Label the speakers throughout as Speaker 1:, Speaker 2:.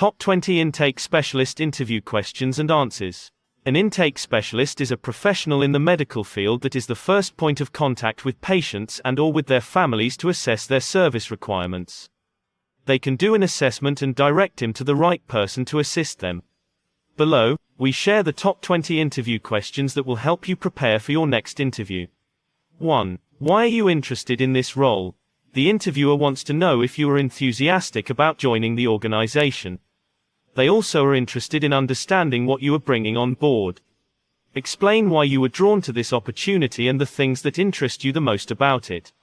Speaker 1: Top 20 Intake Specialist Interview Questions and Answers. An intake specialist is a professional in the medical field that is the first point of contact with patients and/or with their families to assess their service requirements. They can do an assessment and direct him to the right person to assist them. Below, we share the top 20 interview questions that will help you prepare for your next interview. 1. Why are you interested in this role? The interviewer wants to know if you are enthusiastic about joining the organization. They also are interested in understanding what you are bringing on board. Explain why you were drawn to this opportunity and the things that interest you the most about it.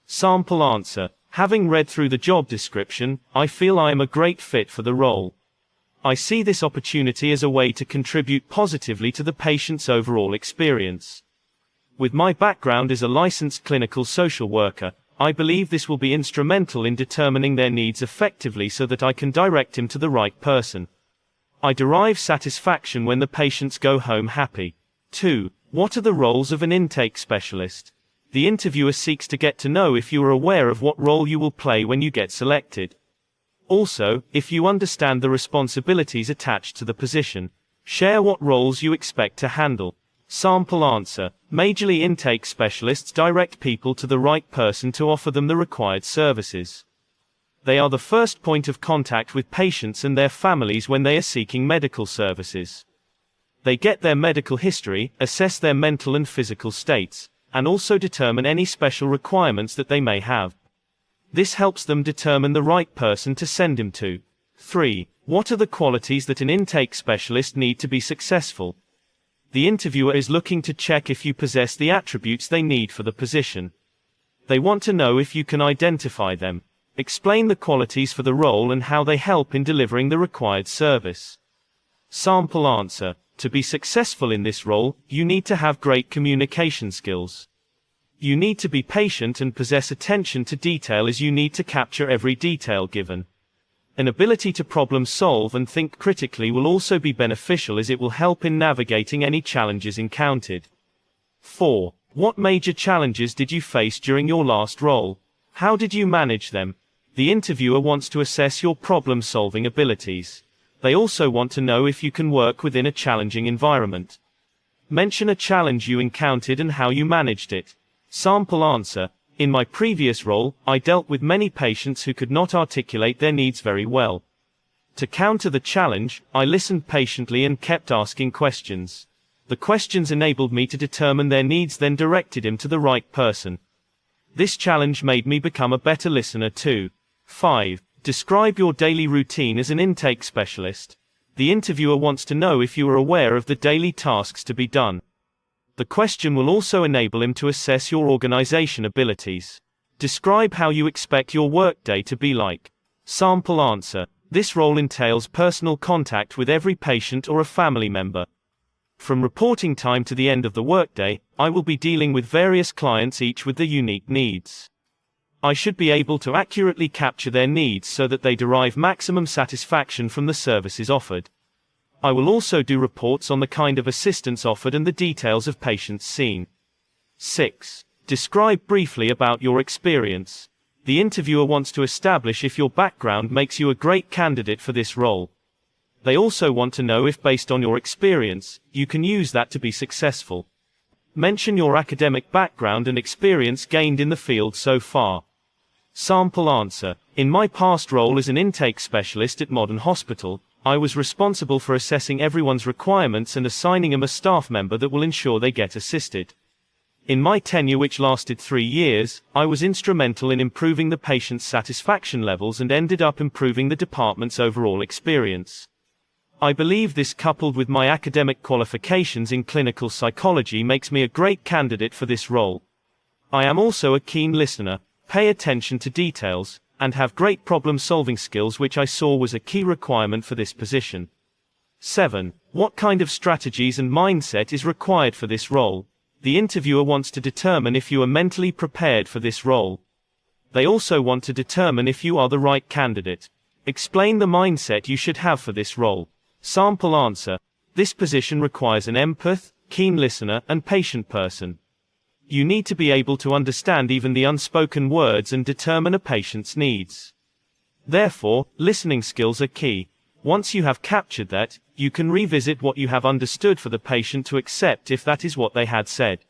Speaker 1: Sample answer. Having read through the job description, I feel I am a great fit for the role. I see this opportunity as a way to contribute positively to the patient's overall experience. With my background as a licensed clinical social worker, I believe this will be instrumental in determining their needs effectively so that I can direct him to the right person. I derive satisfaction when the patients go home happy. 2. What are the roles of an intake specialist? The interviewer seeks to get to know if you are aware of what role you will play when you get selected. Also, if you understand the responsibilities attached to the position. Share what roles you expect to handle. Sample answer. Majorly intake specialists direct people to the right person to offer them the required services. They are the first point of contact with patients and their families when they are seeking medical services. They get their medical history, assess their mental and physical states, and also determine any special requirements that they may have. This helps them determine the right person to send him to. 3. What are the qualities that an intake specialist need to be successful? The interviewer is looking to check if you possess the attributes they need for the position. They want to know if you can identify them. Explain the qualities for the role and how they help in delivering the required service. Sample answer. To be successful in this role, you need to have great communication skills. You need to be patient and possess attention to detail as you need to capture every detail given. An ability to problem solve and think critically will also be beneficial as it will help in navigating any challenges encountered. 4. What major challenges did you face during your last role? How did you manage them? The interviewer wants to assess your problem-solving abilities. They also want to know if you can work within a challenging environment. Mention a challenge you encountered and how you managed it. Sample answer. In my previous role, I dealt with many patients who could not articulate their needs very well. To counter the challenge, I listened patiently and kept asking questions. The questions enabled me to determine their needs, then directed him to the right person. This challenge made me become a better listener too. 5. Describe your daily routine as an intake specialist. The interviewer wants to know if you are aware of the daily tasks to be done. The question will also enable him to assess your organization abilities. Describe how you expect your workday to be like. Sample answer. This role entails personal contact with every patient or a family member. From reporting time to the end of the workday, I will be dealing with various clients, each with their unique needs. I should be able to accurately capture their needs so that they derive maximum satisfaction from the services offered. I will also do reports on the kind of assistance offered and the details of patients seen. 6. Describe briefly about your experience. The interviewer wants to establish if your background makes you a great candidate for this role. They also want to know if, based on your experience, you can use that to be successful. Mention your academic background and experience gained in the field so far. Sample answer. In my past role as an intake specialist at Modern Hospital, I was responsible for assessing everyone's requirements and assigning them a staff member that will ensure they get assisted. In my tenure, which lasted 3 years, I was instrumental in improving the patient's satisfaction levels and ended up improving the department's overall experience. I believe this, coupled with my academic qualifications in clinical psychology, makes me a great candidate for this role. I am also a keen listener, pay attention to details, and have great problem-solving skills, which I saw was a key requirement for this position. 7. What kind of strategies and mindset is required for this role? The interviewer wants to determine if you are mentally prepared for this role. They also want to determine if you are the right candidate. Explain the mindset you should have for this role. Sample answer. This position requires an empath, keen listener, and patient person. You need to be able to understand even the unspoken words and determine a patient's needs. Therefore, listening skills are key. Once you have captured that, you can revisit what you have understood for the patient to accept if that is what they had said.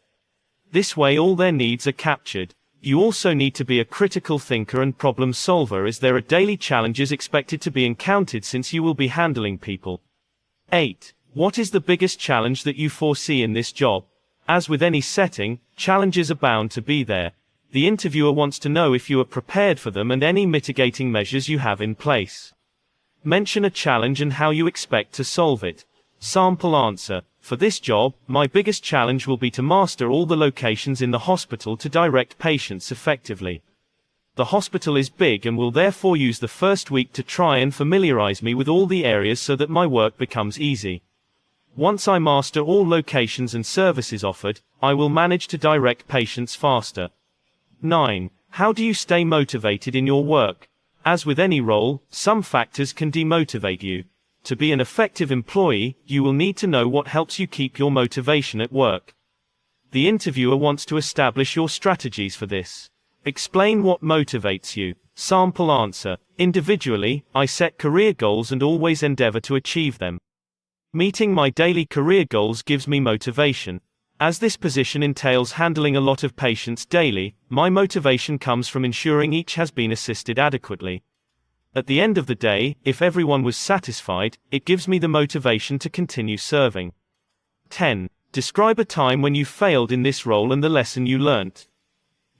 Speaker 1: This way all their needs are captured. You also need to be a critical thinker and problem solver, as there are daily challenges expected to be encountered since you will be handling people. 8. What is the biggest challenge that you foresee in this job? As with any setting, challenges are bound to be there. The interviewer wants to know if you are prepared for them and any mitigating measures you have in place. Mention a challenge and how you expect to solve it. Sample answer. For this job, my biggest challenge will be to master all the locations in the hospital to direct patients effectively. The hospital is big and will therefore use the first week to try and familiarize me with all the areas so that my work becomes easy. Once I master all locations and services offered, I will manage to direct patients faster. 9. How do you stay motivated in your work? As with any role, some factors can demotivate you. To be an effective employee, you will need to know what helps you keep your motivation at work. The interviewer wants to establish your strategies for this. Explain what motivates you. Sample answer. Individually, I set career goals and always endeavor to achieve them. Meeting my daily career goals gives me motivation. As this position entails handling a lot of patients daily, my motivation comes from ensuring each has been assisted adequately. At the end of the day, if everyone was satisfied, it gives me the motivation to continue serving. 10. Describe a time when you failed in this role and the lesson you learnt.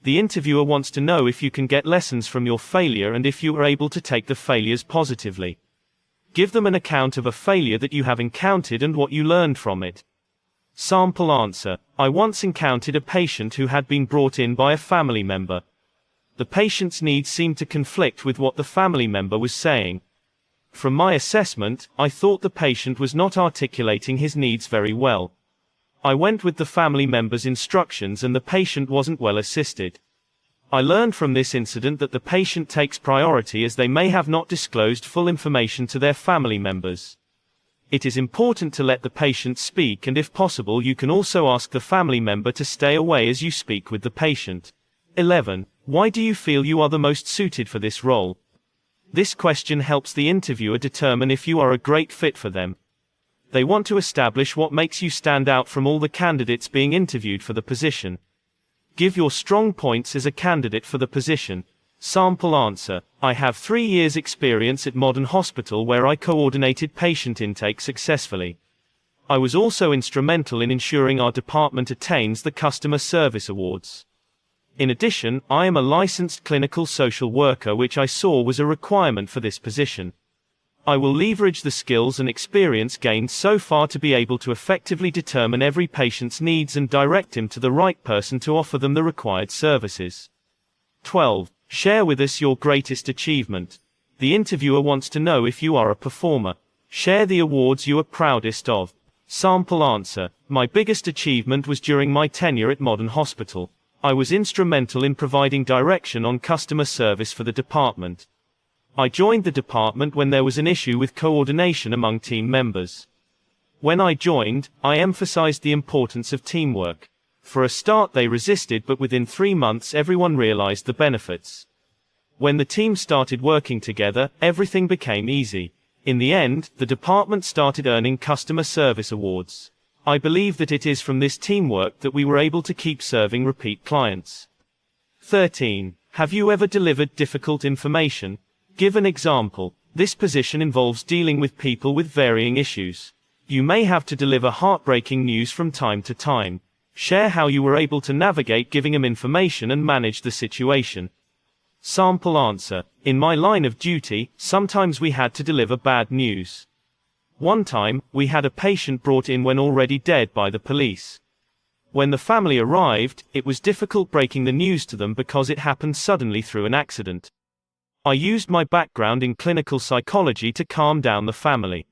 Speaker 1: The interviewer wants to know if you can get lessons from your failure and if you are able to take the failures positively. Give them an account of a failure that you have encountered and what you learned from it. Sample answer. I once encountered a patient who had been brought in by a family member. The patient's needs seemed to conflict with what the family member was saying. From my assessment, I thought the patient was not articulating his needs very well. I went with the family member's instructions and the patient wasn't well assisted. I learned from this incident that the patient takes priority as they may have not disclosed full information to their family members. It is important to let the patient speak, and if possible you can also ask the family member to stay away as you speak with the patient. 11. Why do you feel you are the most suited for this role? This question helps the interviewer determine if you are a great fit for them. They want to establish what makes you stand out from all the candidates being interviewed for the position. Give your strong points as a candidate for the position. Sample answer. I have 3 years experience at Modern Hospital where I coordinated patient intake successfully. I was also instrumental in ensuring our department attains the Customer Service Awards. In addition, I am a licensed clinical social worker, which I saw was a requirement for this position. I will leverage the skills and experience gained so far to be able to effectively determine every patient's needs and direct him to the right person to offer them the required services. 12. Share with us your greatest achievement. The interviewer wants to know if you are a performer. Share the awards you are proudest of. Sample answer. My biggest achievement was during my tenure at Modern Hospital. I was instrumental in providing direction on customer service for the department. I joined the department when there was an issue with coordination among team members. When I joined, I emphasized the importance of teamwork. For a start they resisted, but within 3 months everyone realized the benefits. When the team started working together, everything became easy. In the end, the department started earning customer service awards. I believe that it is from this teamwork that we were able to keep serving repeat clients. 13. Have you ever delivered difficult information? Give an example. This position involves dealing with people with varying issues. You may have to deliver heartbreaking news from time to time. Share how you were able to navigate giving them information and manage the situation. Sample answer. In my line of duty, sometimes we had to deliver bad news. One time, we had a patient brought in when already dead by the police. When the family arrived, it was difficult breaking the news to them because it happened suddenly through an accident. I used my background in clinical psychology to calm down the family.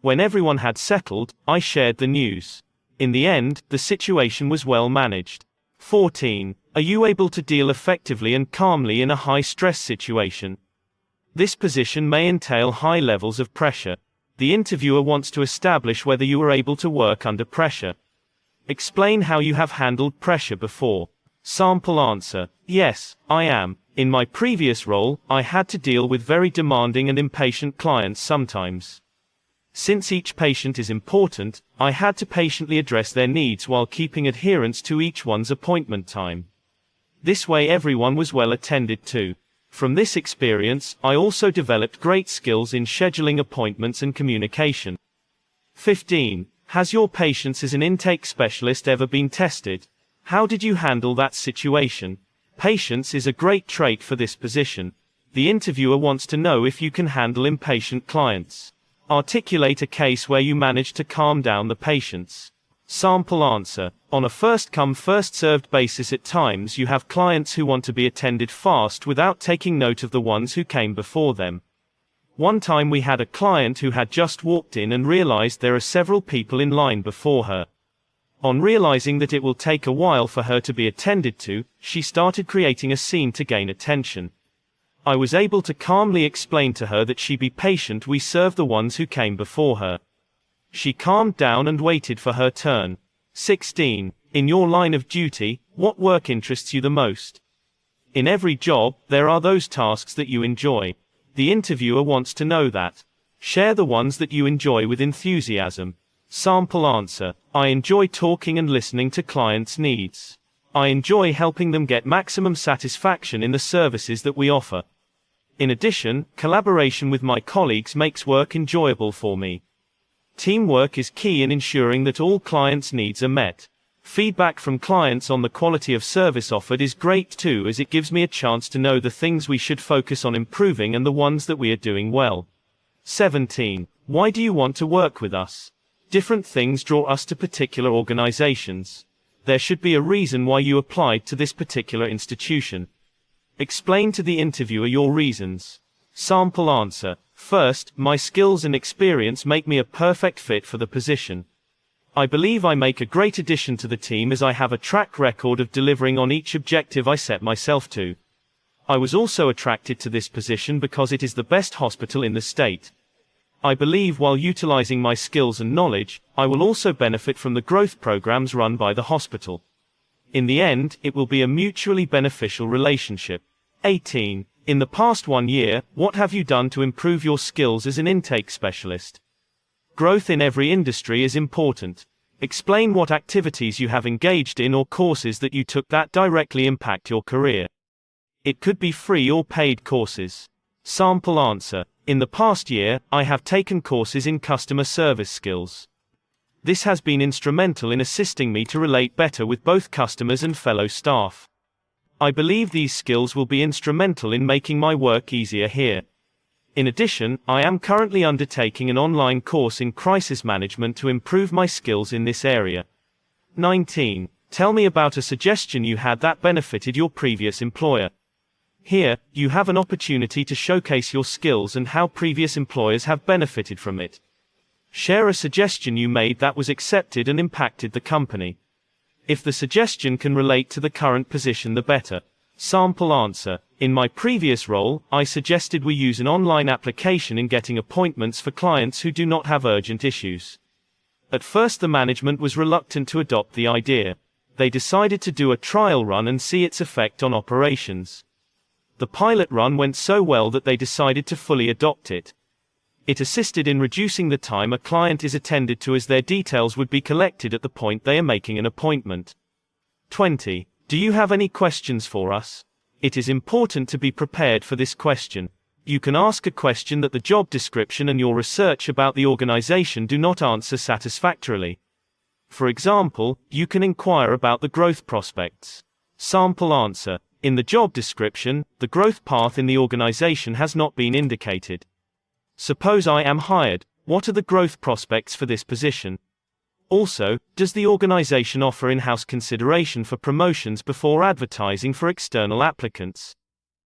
Speaker 1: When everyone had settled, I shared the news. In the end, the situation was well managed. 14. Are you able to deal effectively and calmly in a high-stress situation? This position may entail high levels of pressure. The interviewer wants to establish whether you are able to work under pressure. Explain how you have handled pressure before. Sample answer. Yes, I am. In my previous role, I had to deal with very demanding and impatient clients sometimes. Since each patient is important, I had to patiently address their needs while keeping adherence to each one's appointment time. This way everyone was well attended to. From this experience, I also developed great skills in scheduling appointments and communication. 15. Has your patience as an intake specialist ever been tested? How did you handle that situation? Patience is a great trait for this position. The interviewer wants to know if you can handle impatient clients. Articulate a case where you managed to calm down the patients. Sample answer. On a first-come, first-served basis, at times you have clients who want to be attended fast without taking note of the ones who came before them. One time we had a client who had just walked in and realized there are several people in line before her. On realizing that it will take a while for her to be attended to, she started creating a scene to gain attention. I was able to calmly explain to her that she be patient, we serve the ones who came before her. She calmed down and waited for her turn. 16. In your line of duty, what work interests you the most? In every job, there are those tasks that you enjoy. The interviewer wants to know that. Share the ones that you enjoy with enthusiasm. Sample answer. I enjoy talking and listening to clients' needs. I enjoy helping them get maximum satisfaction in the services that we offer. In addition, collaboration with my colleagues makes work enjoyable for me. Teamwork is key in ensuring that all clients' needs are met. Feedback from clients on the quality of service offered is great too, as it gives me a chance to know the things we should focus on improving and the ones that we are doing well. 17. Why do you want to work with us? Different things draw us to particular organizations. There should be a reason why you applied to this particular institution. Explain to the interviewer your reasons. Sample answer. First, my skills and experience make me a perfect fit for the position. I believe I make a great addition to the team as I have a track record of delivering on each objective I set myself to. I was also attracted to this position because it is the best hospital in the state. I believe while utilizing my skills and knowledge, I will also benefit from the growth programs run by the hospital. In the end, it will be a mutually beneficial relationship. 18. In the past 1 year, what have you done to improve your skills as an intake specialist? Growth in every industry is important. Explain what activities you have engaged in or courses that you took that directly impact your career. It could be free or paid courses. Sample answer. In the past year, I have taken courses in customer service skills. This has been instrumental in assisting me to relate better with both customers and fellow staff. I believe these skills will be instrumental in making my work easier here. In addition, I am currently undertaking an online course in crisis management to improve my skills in this area. 19. Tell me about a suggestion you had that benefited your previous employer. Here, you have an opportunity to showcase your skills and how previous employers have benefited from it. Share a suggestion you made that was accepted and impacted the company. If the suggestion can relate to the current position, the better. Sample answer. In my previous role, I suggested we use an online application in getting appointments for clients who do not have urgent issues. At first the management was reluctant to adopt the idea. They decided to do a trial run and see its effect on operations. The pilot run went so well that they decided to fully adopt it. It assisted in reducing the time a client is attended to, as their details would be collected at the point they are making an appointment. 20. Do you have any questions for us? It is important to be prepared for this question. You can ask a question that the job description and your research about the organization do not answer satisfactorily. For example, you can inquire about the growth prospects. Sample answer. In the job description, the growth path in the organization has not been indicated. Suppose I am hired, what are the growth prospects for this position? Also, does the organization offer in-house consideration for promotions before advertising for external applicants?